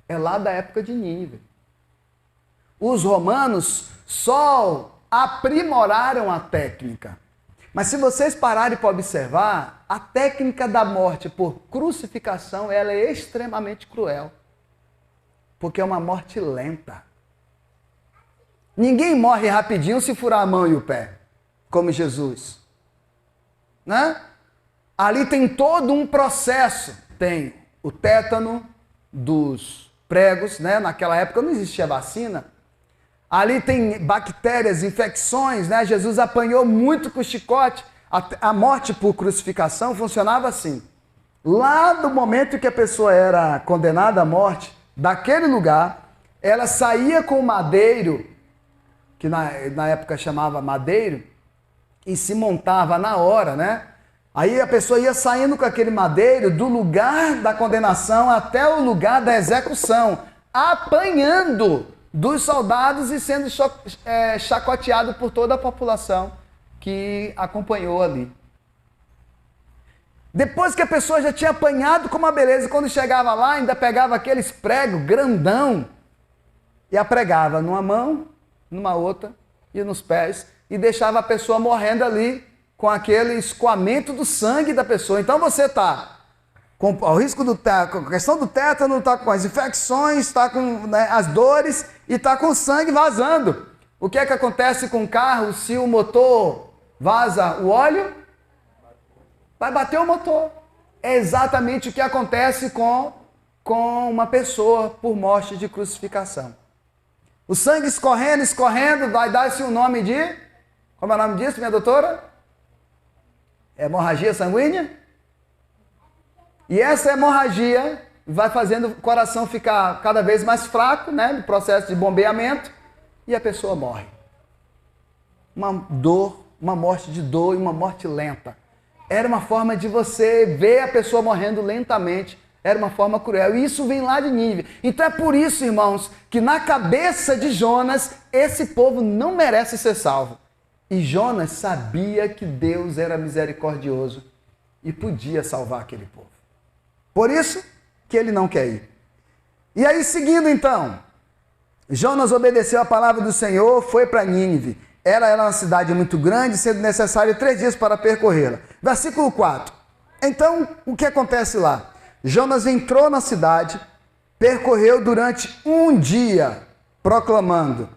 é lá da época de Nínive. Os romanos só aprimoraram a técnica. Mas se vocês pararem para observar, a técnica da morte por crucificação ela é extremamente cruel. Porque é uma morte lenta. Ninguém morre rapidinho se furar a mão e o pé, como Jesus. Né? Ali tem todo um processo. Tem o tétano dos pregos, né? Naquela época não existia vacina. Ali tem bactérias, infecções, né? Jesus apanhou muito com o chicote. A morte por crucificação funcionava assim. Lá do momento que a pessoa era condenada à morte, daquele lugar, ela saía com o madeiro, que na época chamava madeiro, e se montava na hora, né? Aí a pessoa ia saindo com aquele madeiro do lugar da condenação até o lugar da execução, apanhando dos soldados e sendo chacoteado por toda a população que acompanhou ali. Depois que a pessoa já tinha apanhado com uma beleza, quando chegava lá, ainda pegava aqueles pregos grandão e a pregava numa mão, numa outra e nos pés e deixava a pessoa morrendo ali com aquele escoamento do sangue da pessoa. Então você está com o risco com a questão do tétano, está com as infecções, está com, né, as dores e está com o sangue vazando. O que é que acontece com o carro se o motor vaza o óleo? Vai bater o motor. É exatamente o que acontece com uma pessoa por morte de crucificação. O sangue escorrendo, escorrendo, vai dar-se o nome de... Como é o nome disso, minha doutora? Hemorragia sanguínea? E essa hemorragia vai fazendo o coração ficar cada vez mais fraco, né, no processo de bombeamento, e a pessoa morre. Uma dor, uma morte de dor e uma morte lenta. Era uma forma de você ver a pessoa morrendo lentamente, era uma forma cruel, e isso vem lá de Nínive. Então é por isso, irmãos, que na cabeça de Jonas, esse povo não merece ser salvo. E Jonas sabia que Deus era misericordioso e podia salvar aquele povo. Por isso que ele não quer ir. E aí, seguindo então, Jonas obedeceu a palavra do Senhor, foi para Nínive. Ela era uma cidade muito grande, sendo necessário 3 dias para percorrê-la. Versículo 4. Então, o que acontece lá? Jonas entrou na cidade, percorreu durante um dia, proclamando: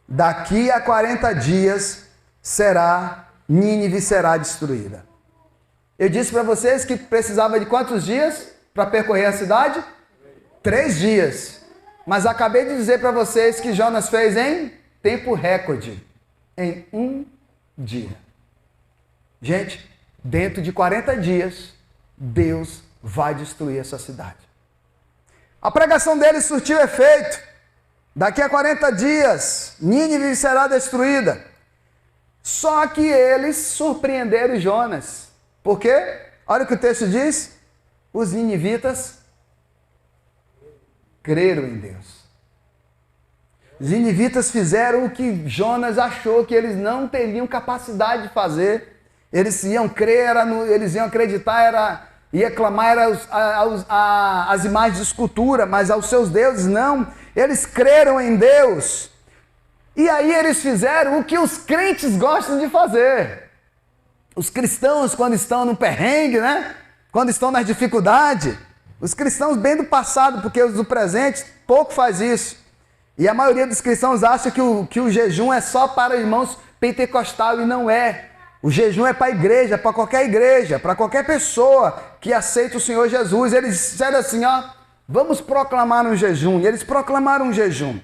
daqui a 40 dias Nínive será destruída. Eu disse para vocês que precisava de quantos dias para percorrer a cidade? 3 dias. Mas acabei de dizer para vocês que Jonas fez em tempo recorde, em um dia. Gente, dentro de 40 dias, Deus vai destruir essa cidade. A pregação dele surtiu efeito. Daqui a 40 dias, Nínive será destruída. Só que eles surpreenderam Jonas. Por quê? Olha o que o texto diz. Os ninivitas creram em Deus. Os ninivitas fizeram o que Jonas achou que eles não teriam capacidade de fazer. Eles iam crer, eles iam acreditar, ia clamar as imagens de escultura, mas aos seus deuses não. Eles creram em Deus. E aí eles fizeram o que os crentes gostam de fazer. Os cristãos, quando estão no perrengue, né? Quando estão nas dificuldades, os cristãos bem do passado, porque os do presente, pouco faz isso. E a maioria dos cristãos acha que o jejum é só para irmãos pentecostal, e não é. O jejum é para a igreja, para qualquer pessoa que aceita o Senhor Jesus. Eles disseram assim, vamos proclamar um jejum. E eles proclamaram um jejum.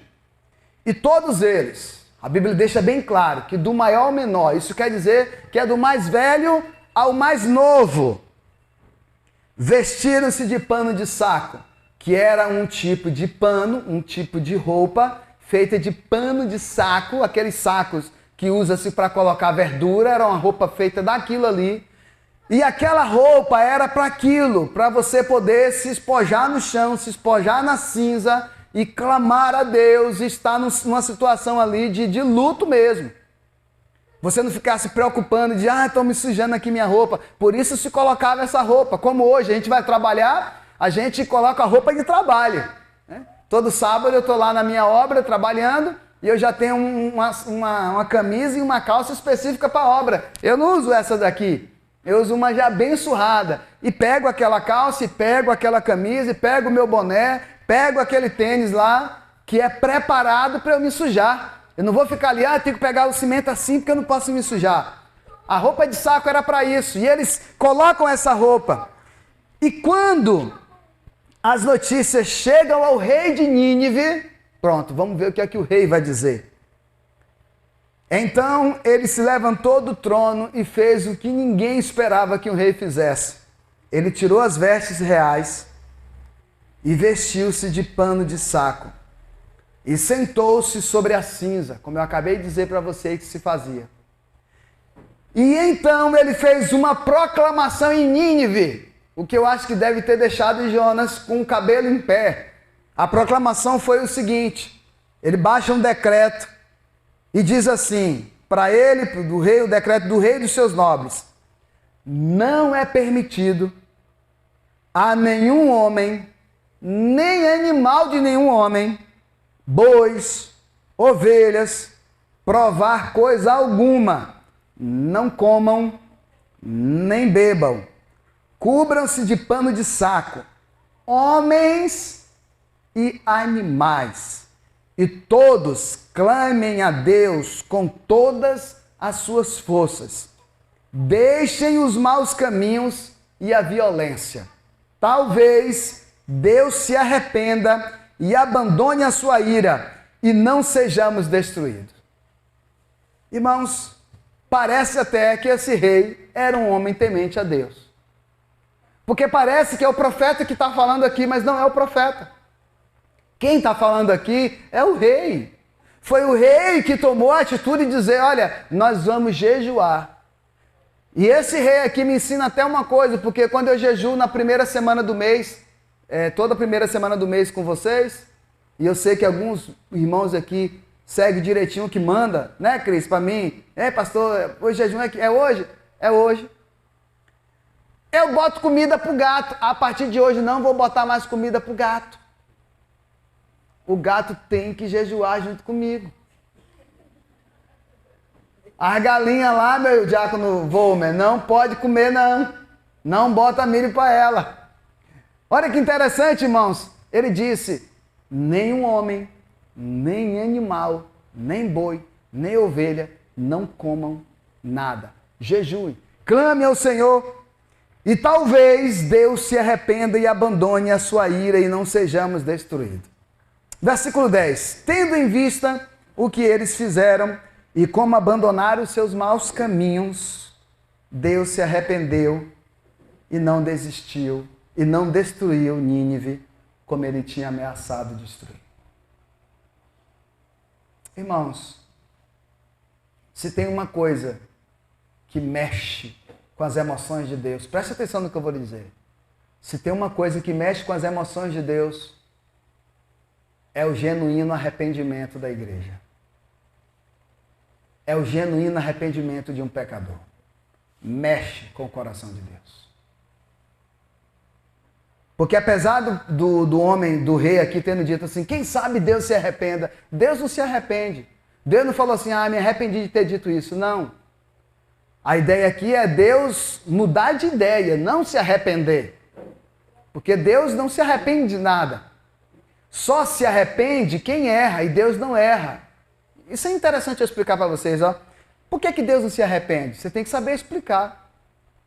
E todos eles, a Bíblia deixa bem claro que do maior ao menor, isso quer dizer que é do mais velho ao mais novo, vestiram-se de pano de saco, que era um tipo de pano, um tipo de roupa feita de pano de saco, aqueles sacos que usa-se para colocar verdura, era uma roupa feita daquilo ali. E aquela roupa era para aquilo, para você poder se espojar no chão, se espojar na cinza e clamar a Deus, e estar numa situação ali de luto mesmo. Você não ficar se preocupando de, estou me sujando aqui minha roupa. Por isso se colocava essa roupa. Como hoje a gente vai trabalhar, a gente coloca a roupa de trabalho, né? Todo sábado eu estou lá na minha obra trabalhando e eu já tenho uma camisa e uma calça específica para a obra. Eu não uso essa daqui. Eu uso uma já bem surrada. E pego aquela calça, e pego aquela camisa, e pego o meu boné, pego aquele tênis lá, que é preparado para eu me sujar. Eu não vou ficar ali, tenho que pegar o cimento assim, porque eu não posso me sujar. A roupa de saco era para isso. E eles colocam essa roupa. E quando as notícias chegam ao rei de Nínive, pronto, vamos ver o que é que o rei vai dizer. Então ele se levantou do trono e fez o que ninguém esperava que o rei fizesse. Ele tirou as vestes reais e vestiu-se de pano de saco e sentou-se sobre a cinza, como eu acabei de dizer para vocês que se fazia. E então ele fez uma proclamação em Nínive, o que eu acho que deve ter deixado Jonas com o cabelo em pé. A proclamação foi o seguinte: ele baixa um decreto e diz assim, para ele, do rei, o decreto do rei e dos seus nobres: não é permitido a nenhum homem, nem animal de nenhum homem, bois, ovelhas, provar coisa alguma. Não comam, nem bebam. Cubram-se de pano de saco, homens e animais. E todos clamem a Deus com todas as suas forças. Deixem os maus caminhos e a violência. Talvez Deus se arrependa e abandone a sua ira e não sejamos destruídos. Irmãos, parece até que esse rei era um homem temente a Deus. Porque parece que é o profeta que está falando aqui, mas não é o profeta. Quem está falando aqui é o rei. Foi o rei que tomou a atitude de dizer, olha, nós vamos jejuar. E esse rei aqui me ensina até uma coisa, porque quando eu jejuo na primeira semana do mês, toda a primeira semana do mês com vocês, e eu sei que alguns irmãos aqui seguem direitinho o que manda, né, Cris, para mim, pastor, hoje jejum é hoje? É hoje. Eu boto comida pro gato. A partir de hoje não vou botar mais comida pro gato. O gato tem que jejuar junto comigo. As galinhas lá, meu diácono Volmer, não pode comer não. Não bota milho para ela. Olha que interessante, irmãos. Ele disse, nenhum homem, nem animal, nem boi, nem ovelha, não comam nada. Jejue, clame ao Senhor, e talvez Deus se arrependa e abandone a sua ira e não sejamos destruídos. Versículo 10. Tendo em vista o que eles fizeram e como abandonaram os seus maus caminhos, Deus se arrependeu e não desistiu e não destruiu Nínive como ele tinha ameaçado destruir. Irmãos, se tem uma coisa que mexe com as emoções de Deus, preste atenção no que eu vou lhe dizer. Se tem uma coisa que mexe com as emoções de Deus, é o genuíno arrependimento da igreja. É o genuíno arrependimento de um pecador. Mexe com o coração de Deus. Porque apesar do homem, do rei aqui tendo dito assim, quem sabe Deus se arrependa, Deus não se arrepende. Deus não falou assim, me arrependi de ter dito isso. Não. A ideia aqui é Deus mudar de ideia, não se arrepender. Porque Deus não se arrepende de nada. Só se arrepende quem erra, e Deus não erra. Isso é interessante eu explicar para vocês. Por que Deus não se arrepende? Você tem que saber explicar.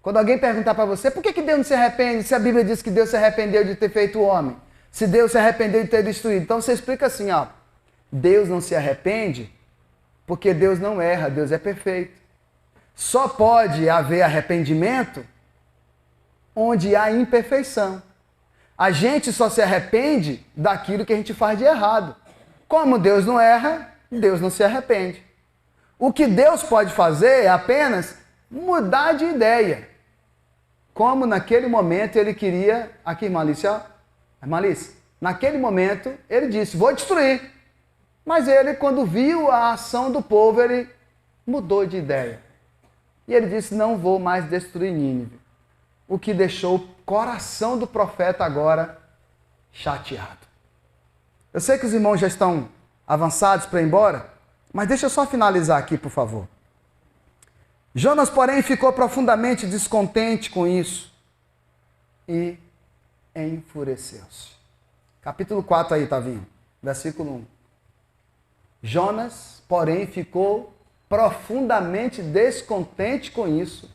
Quando alguém perguntar para você, por que Deus não se arrepende se a Bíblia diz que Deus se arrependeu de ter feito o homem? Se Deus se arrependeu de ter destruído. Então você explica assim, Deus não se arrepende porque Deus não erra, Deus é perfeito. Só pode haver arrependimento onde há imperfeição. A gente só se arrepende daquilo que a gente faz de errado. Como Deus não erra, Deus não se arrepende. O que Deus pode fazer é apenas mudar de ideia. Como naquele momento ele queria... Aqui, Malícia, naquele momento ele disse, vou destruir. Mas ele, quando viu a ação do povo, ele mudou de ideia. E ele disse, não vou mais destruir Nínive. O que deixou o coração do profeta agora chateado. Eu sei que os irmãos já estão avançados para ir embora, mas deixa eu só finalizar aqui, por favor. Jonas, porém, ficou profundamente descontente com isso e enfureceu-se. Capítulo 4 aí, Tavinho, versículo 1. Jonas, porém, ficou profundamente descontente com isso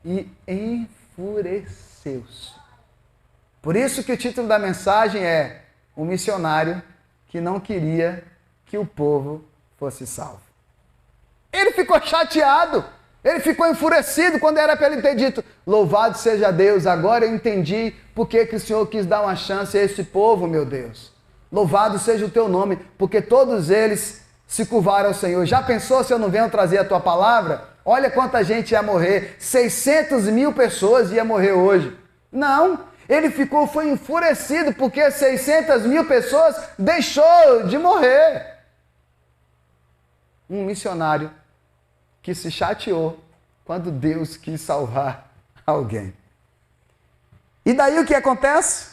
e enfureceu-se. Por isso que o título da mensagem é um missionário que não queria que o povo fosse salvo. Ele ficou chateado, ele ficou enfurecido quando era para ele ter dito, louvado seja Deus, agora eu entendi por que o Senhor quis dar uma chance a esse povo, meu Deus. Louvado seja o teu nome, porque todos eles se curvaram ao Senhor. Já pensou se eu não venho trazer a tua palavra? Olha quanta gente ia morrer. 600 mil pessoas iam morrer hoje. Não, ele foi enfurecido porque 600 mil pessoas deixou de morrer. Um missionário que se chateou quando Deus quis salvar alguém. E daí o que acontece?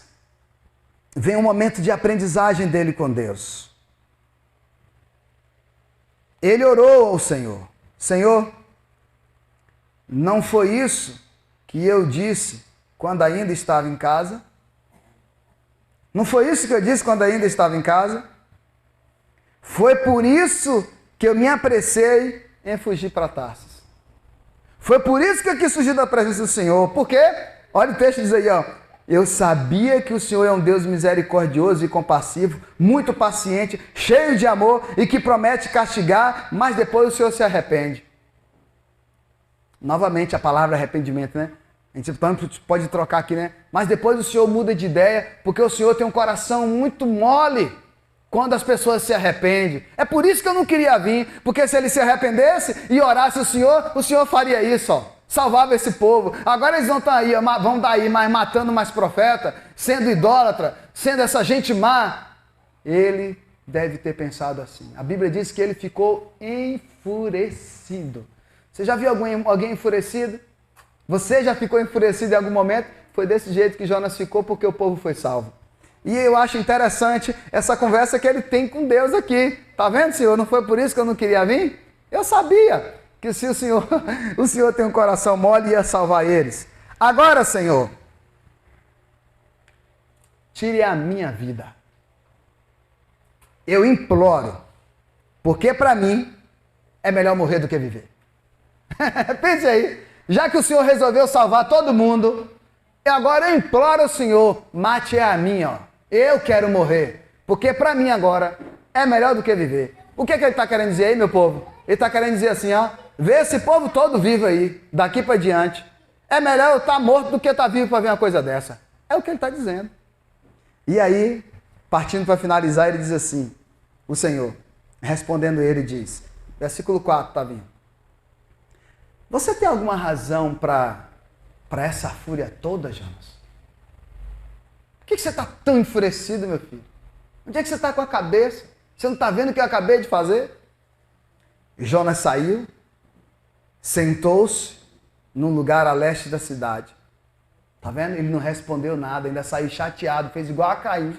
Vem um momento de aprendizagem dele com Deus. Ele orou ao Senhor. Senhor, não foi isso que eu disse quando ainda estava em casa? Não foi isso que eu disse quando ainda estava em casa? Foi por isso que eu me apressei em fugir para Tarsis. Foi por isso que eu quis fugir da presença do Senhor. Por quê? Olha o texto diz aí, eu sabia que o Senhor é um Deus misericordioso e compassivo, muito paciente, cheio de amor e que promete castigar, mas depois o Senhor se arrepende. Novamente a palavra arrependimento, né? A gente pode trocar aqui, né? Mas depois o Senhor muda de ideia, porque o Senhor tem um coração muito mole quando as pessoas se arrependem. É por isso que eu não queria vir, porque se ele se arrependesse e orasse o Senhor faria isso, salvava esse povo. Agora eles vão daí mais matando mais profeta, sendo idólatra, sendo essa gente má. Ele deve ter pensado assim. A Bíblia diz que ele ficou enfurecido. Você já viu alguém enfurecido? Você já ficou enfurecido em algum momento? Foi desse jeito que Jonas ficou porque o povo foi salvo. E eu acho interessante essa conversa que ele tem com Deus aqui. Tá vendo, Senhor? Não foi por isso que eu não queria vir? Eu sabia que se o Senhor tem um coração mole, ia salvar eles. Agora, Senhor, tire a minha vida. eu imploro, porque para mim é melhor morrer do que viver. Pense aí, já que o Senhor resolveu salvar todo mundo, agora eu imploro ao Senhor, mate a mim, ó. Eu quero morrer, porque para mim agora é melhor do que viver. O que ele está querendo dizer aí, meu povo? Ele está querendo dizer assim, ó, vê esse povo todo vivo aí, daqui para diante. É melhor eu estar morto do que estar vivo para ver uma coisa dessa. É o que ele está dizendo. E aí, partindo para finalizar, ele diz assim, o Senhor, respondendo ele, diz, versículo 4, tá vindo. Você tem alguma razão para essa fúria toda, Jonas? Por que você está tão enfurecido, meu filho? Onde é que você está com a cabeça? Você não está vendo o que eu acabei de fazer? E Jonas saiu, sentou-se num lugar a leste da cidade. Tá vendo? Ele não respondeu nada, ainda saiu chateado, fez igual a Caim.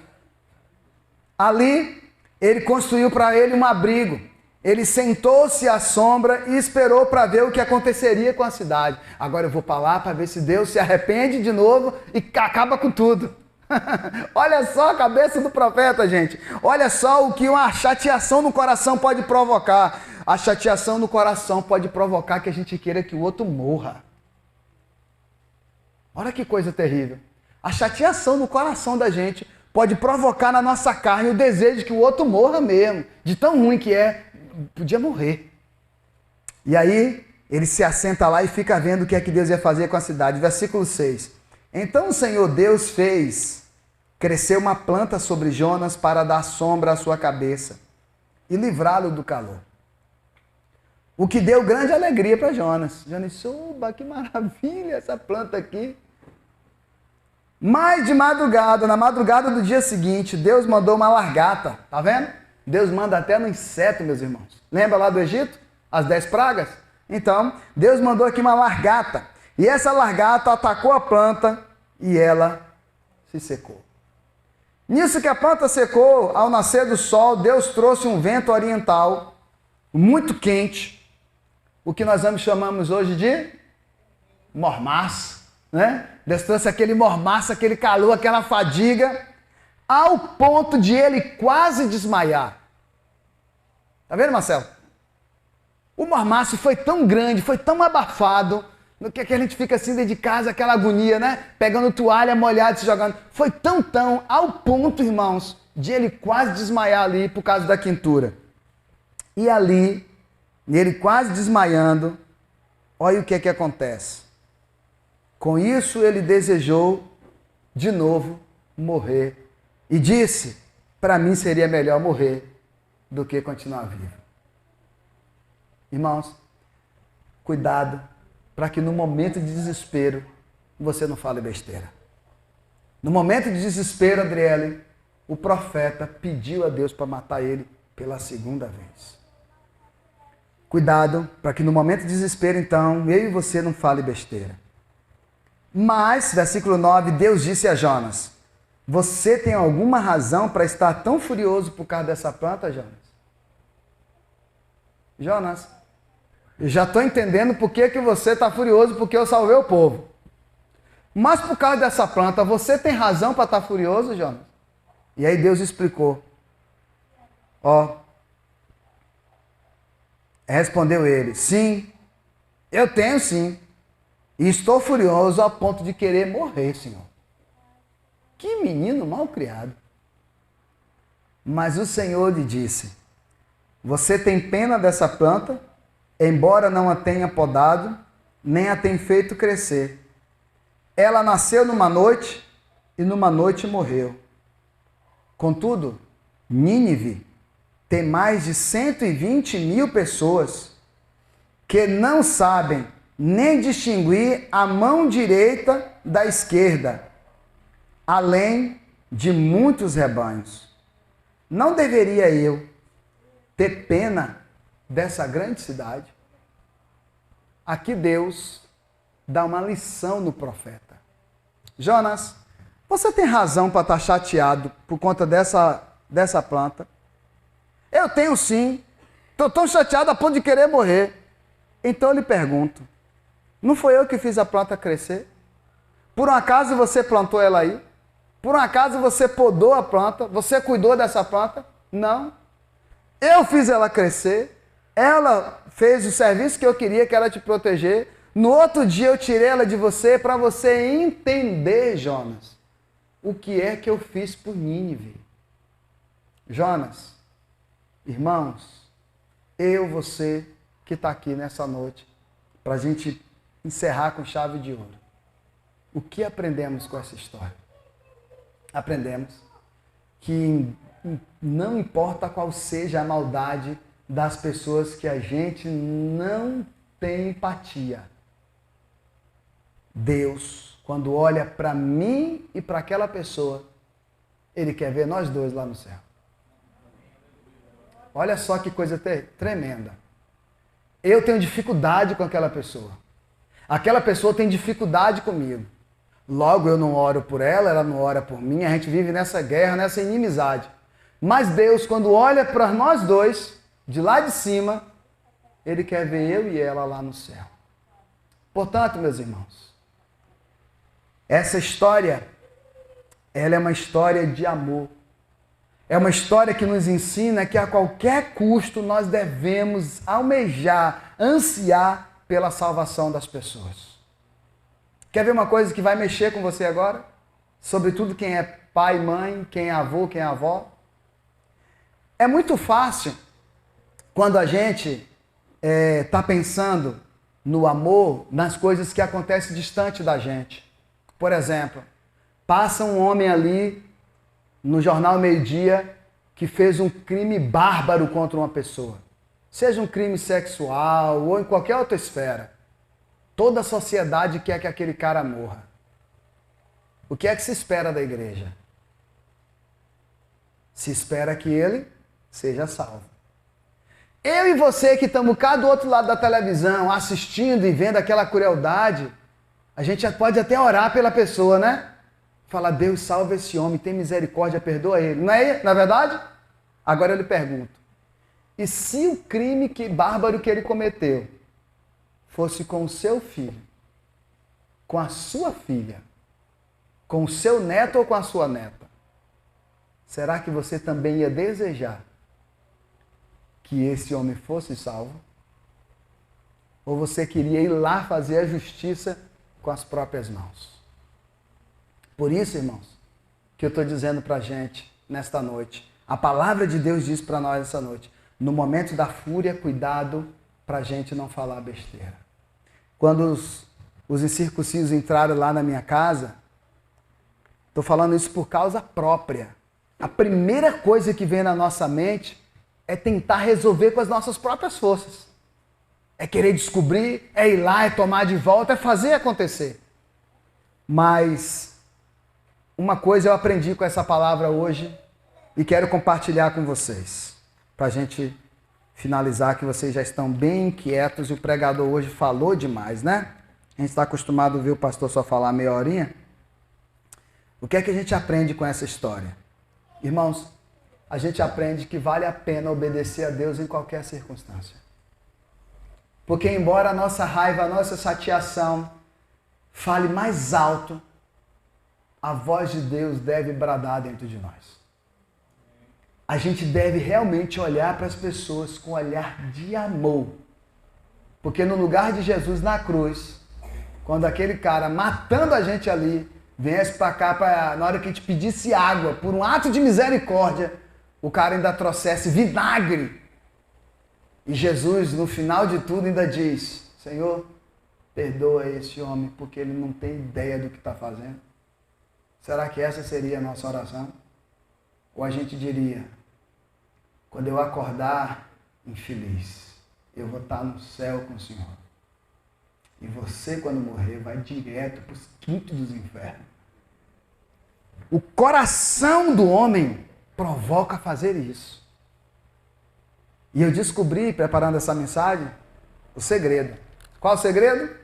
Ali, ele construiu para ele um abrigo. Ele sentou-se à sombra e esperou para ver o que aconteceria com a cidade. Agora eu vou para lá para ver se Deus se arrepende de novo e acaba com tudo. Olha só a cabeça do profeta, gente. Olha só o que uma chateação no coração pode provocar. A chateação no coração pode provocar que a gente queira que o outro morra. Olha que coisa terrível. A chateação no coração da gente pode provocar na nossa carne o desejo de que o outro morra mesmo. De tão ruim que é, podia morrer. E aí, ele se assenta lá e fica vendo o que é que Deus ia fazer com a cidade. Versículo 6. Então o Senhor Deus fez crescer uma planta sobre Jonas para dar sombra à sua cabeça e livrá-lo do calor. O que deu grande alegria para Jonas. Jonas disse, oba, que maravilha essa planta aqui. Mas de madrugada, na madrugada do dia seguinte, Deus mandou uma largata. Tá vendo? Deus manda até no inseto, meus irmãos. Lembra lá do Egito? As 10 pragas? Então, Deus mandou aqui uma largata. E essa largata atacou a planta e ela se secou. Nisso que a planta secou, ao nascer do sol, Deus trouxe um vento oriental muito quente, o que nós chamamos hoje de mormaço, né? Deus trouxe aquele mormaço, aquele calor, aquela fadiga, ao ponto de ele quase desmaiar. Tá vendo, Marcelo? O mormaço foi tão grande, foi tão abafado, no que a gente fica assim dentro de casa, aquela agonia, né? Pegando toalha molhada e se jogando. Foi tão, ao ponto, irmãos, de ele quase desmaiar ali por causa da quentura. E ali, ele quase desmaiando, olha o que é que acontece. Com isso, ele desejou de novo morrer. E disse, para mim seria melhor morrer do que continuar vivo. Irmãos, cuidado para que no momento de desespero você não fale besteira. No momento de desespero, Adriele, o profeta pediu a Deus para matar ele pela segunda vez. Cuidado para que no momento de desespero, então, eu e você não fale besteira. Mas, versículo 9, Deus disse a Jonas, você tem alguma razão para estar tão furioso por causa dessa planta, Jonas? Jonas, eu já estou entendendo por que você está furioso, porque eu salvei o povo. Mas por causa dessa planta, você tem razão para estar furioso, Jonas? E aí Deus explicou. Respondeu ele, sim, eu tenho sim. E estou furioso a ponto de querer morrer, Senhor. Que menino mal criado. Mas o Senhor lhe disse, você tem pena dessa planta, embora não a tenha podado, nem a tenha feito crescer. Ela nasceu numa noite e numa noite morreu. Contudo, Nínive tem mais de 120.000 pessoas que não sabem nem distinguir a mão direita da esquerda, além de muitos rebanhos. Não deveria eu ter pena dessa grande cidade? Aqui Deus dá uma lição no profeta. Jonas, você tem razão para estar chateado por conta dessa planta? Eu tenho sim. Estou tão chateado a ponto de querer morrer. Então eu lhe pergunto, não foi eu que fiz a planta crescer? Por um acaso você plantou ela aí? Por um acaso você podou a planta? Você cuidou dessa planta? Não. Eu fiz ela crescer, ela fez o serviço que eu queria, que era te proteger. No outro dia eu tirei ela de você para você entender, Jonas, o que é que eu fiz por Nínive. Jonas, irmãos, você que está aqui nessa noite, para a gente encerrar com chave de ouro. O que aprendemos com essa história? Aprendemos que não importa qual seja a maldade das pessoas que a gente não tem empatia. Deus, quando olha para mim e para aquela pessoa, Ele quer ver nós dois lá no céu. Olha só que coisa tremenda. Eu tenho dificuldade com aquela pessoa. Aquela pessoa tem dificuldade comigo. Logo eu não oro por ela, ela não ora por mim, a gente vive nessa guerra, nessa inimizade. Mas Deus, quando olha para nós dois, de lá de cima, Ele quer ver eu e ela lá no céu. Portanto, meus irmãos, essa história, ela é uma história de amor. É uma história que nos ensina que a qualquer custo nós devemos almejar, ansiar pela salvação das pessoas. Quer ver uma coisa que vai mexer com você agora? Sobretudo quem é pai, mãe, quem é avô, quem é avó. É muito fácil, quando a gente está pensando no amor, nas coisas que acontecem distante da gente. Por exemplo, passa um homem ali no jornal Meio-Dia que fez um crime bárbaro contra uma pessoa. Seja um crime sexual ou em qualquer outra esfera. Toda a sociedade quer que aquele cara morra. O que é que se espera da igreja? Se espera que ele seja salvo. Eu e você que estamos cá do outro lado da televisão, assistindo e vendo aquela crueldade, a gente pode até orar pela pessoa, né? Falar, Deus, salva esse homem, tem misericórdia, perdoa ele. Não é verdade? Agora eu lhe pergunto, e se o crime bárbaro que ele cometeu fosse com o seu filho, com a sua filha, com o seu neto ou com a sua neta, será que você também ia desejar que esse homem fosse salvo? Ou você queria ir lá fazer a justiça com as próprias mãos? Por isso, irmãos, que eu estou dizendo para a gente nesta noite, a palavra de Deus diz para nós essa noite, no momento da fúria, cuidado para a gente não falar besteira. Quando os incircuncisos entraram lá na minha casa, estou falando isso por causa própria. A primeira coisa que vem na nossa mente é tentar resolver com as nossas próprias forças. É querer descobrir, é ir lá, é tomar de volta, é fazer acontecer. Mas uma coisa eu aprendi com essa palavra hoje e quero compartilhar com vocês. Para a gente finalizar, que vocês já estão bem inquietos e o pregador hoje falou demais, né? A gente está acostumado a ver o pastor só falar meia horinha. O que é que a gente aprende com essa história? Irmãos, a gente aprende que vale a pena obedecer a Deus em qualquer circunstância. Porque embora a nossa raiva, a nossa chateação fale mais alto, a voz de Deus deve bradar dentro de nós. A gente deve realmente olhar para as pessoas com um olhar de amor. Porque no lugar de Jesus na cruz, quando aquele cara matando a gente ali, viesse para cá, na hora que a gente pedisse água, por um ato de misericórdia, o cara ainda trouxesse vinagre. E Jesus, no final de tudo, ainda diz, Senhor, perdoa esse homem, porque ele não tem ideia do que está fazendo. Será que essa seria a nossa oração? Ou a gente diria, quando eu acordar infeliz, eu vou estar no céu com o Senhor. E você, quando morrer, vai direto para os quintos dos infernos. O coração do homem provoca fazer isso. E eu descobri, preparando essa mensagem, o segredo. Qual o segredo?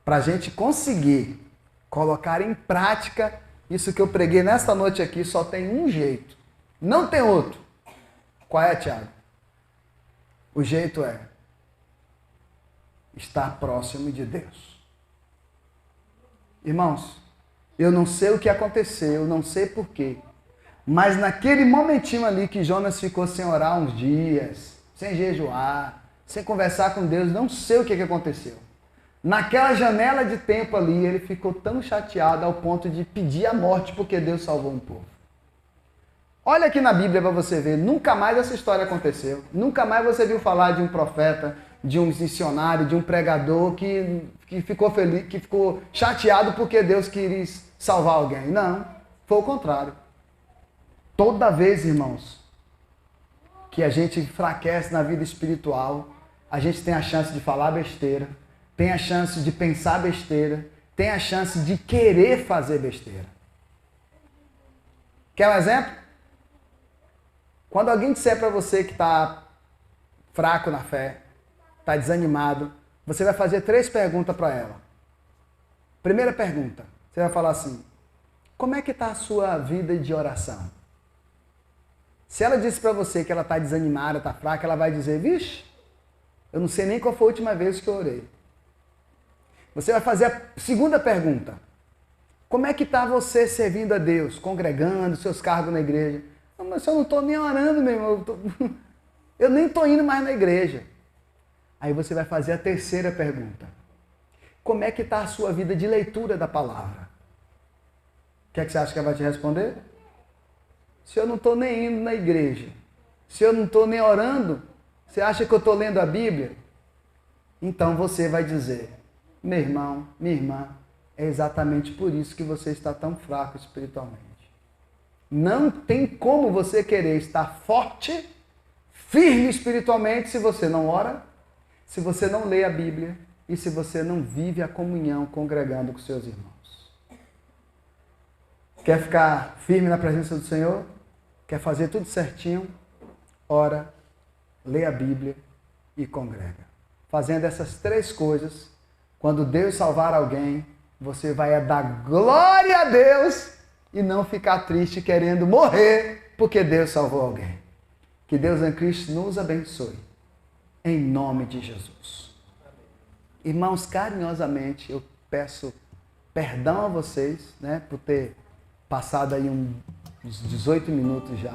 Para a gente conseguir colocar em prática isso que eu preguei nesta noite aqui, só tem um jeito. Não tem outro. Qual é, Tiago? O jeito é estar próximo de Deus. Irmãos, eu não sei o que aconteceu, eu não sei porquê, Mas naquele momentinho ali que Jonas ficou sem orar uns dias, sem jejuar, sem conversar com Deus, não sei o que aconteceu. Naquela janela de tempo ali, ele ficou tão chateado ao ponto de pedir a morte porque Deus salvou um povo. Olha aqui na Bíblia para você ver, nunca mais essa história aconteceu. Nunca mais você viu falar de um profeta, de um missionário, de um pregador que ficou feliz, que ficou chateado porque Deus quis salvar alguém. Não, foi o contrário. Toda vez, irmãos, que a gente enfraquece na vida espiritual, a gente tem a chance de falar besteira, tem a chance de pensar besteira, tem a chance de querer fazer besteira. Quer um exemplo? Quando alguém disser para você que está fraco na fé, está desanimado, você vai fazer 3 perguntas para ela. Primeira pergunta, você vai falar assim: como é que está a sua vida de oração? Se ela disse para você que ela está desanimada, está fraca, ela vai dizer: vixe, eu não sei nem qual foi a última vez que eu orei. Você vai fazer a segunda pergunta: como é que está você servindo a Deus, congregando, seus cargos na igreja? Não, mas eu não estou nem orando, meu irmão. Eu nem estou indo mais na igreja. Aí você vai fazer a terceira pergunta: como é que está a sua vida de leitura da palavra? O que é que você acha que ela vai te responder? Se eu não estou nem indo na igreja, se eu não estou nem orando, você acha que eu estou lendo a Bíblia? Então você vai dizer: meu irmão, minha irmã, é exatamente por isso que você está tão fraco espiritualmente. Não tem como você querer estar forte, firme espiritualmente, se você não ora, se você não lê a Bíblia e se você não vive a comunhão congregando com seus irmãos. Quer ficar firme na presença do Senhor? Quer fazer tudo certinho? Ora, lê a Bíblia e congrega. Fazendo essas 3 coisas, quando Deus salvar alguém, você vai dar glória a Deus e não ficar triste querendo morrer porque Deus salvou alguém. Que Deus em Cristo nos abençoe. Em nome de Jesus. Irmãos, carinhosamente eu peço perdão a vocês, por ter passado aí uns 18 minutos já.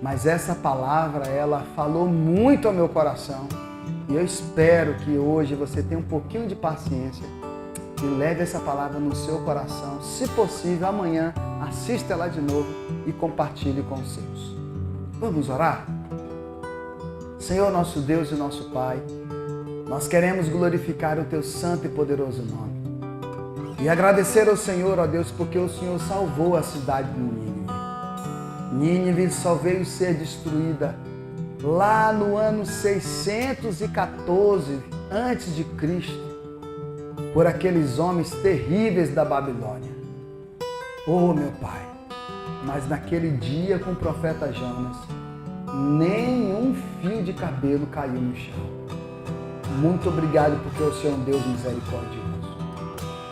Mas essa palavra, ela falou muito ao meu coração. E eu espero que hoje você tenha um pouquinho de paciência e leve essa palavra no seu coração. Se possível, amanhã assista ela de novo e compartilhe com os seus. Vamos orar? Senhor, nosso Deus e nosso Pai, nós queremos glorificar o Teu santo e poderoso nome. E agradecer ao Senhor, ó Deus, porque o Senhor salvou a cidade de Nínive. Nínive só veio ser destruída lá no ano 614 a.C., por aqueles homens terríveis da Babilônia. Oh, meu Pai, mas naquele dia com o profeta Jonas, nenhum fio de cabelo caiu no chão. Muito obrigado porque o Senhor é um Deus misericordioso.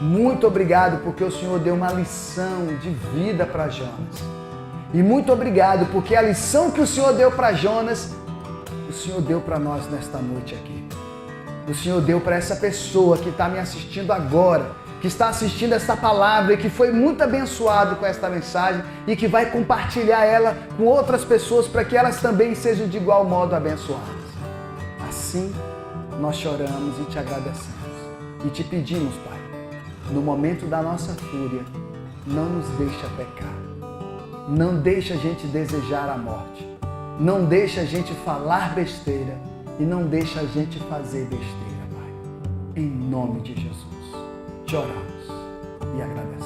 Muito obrigado porque o Senhor deu uma lição de vida para Jonas. E muito obrigado porque a lição que o Senhor deu para Jonas, o Senhor deu para nós nesta noite aqui. O Senhor deu para essa pessoa que está me assistindo agora, que está assistindo essa palavra e que foi muito abençoado com esta mensagem e que vai compartilhar ela com outras pessoas para que elas também sejam de igual modo abençoadas. Assim, nós choramos e te agradecemos. E te pedimos, Pai, no momento da nossa fúria, não nos deixa pecar. Não deixa a gente desejar a morte. Não deixa a gente falar besteira. E não deixa a gente fazer besteira, Pai. Em nome de Jesus, te oramos e agradecemos.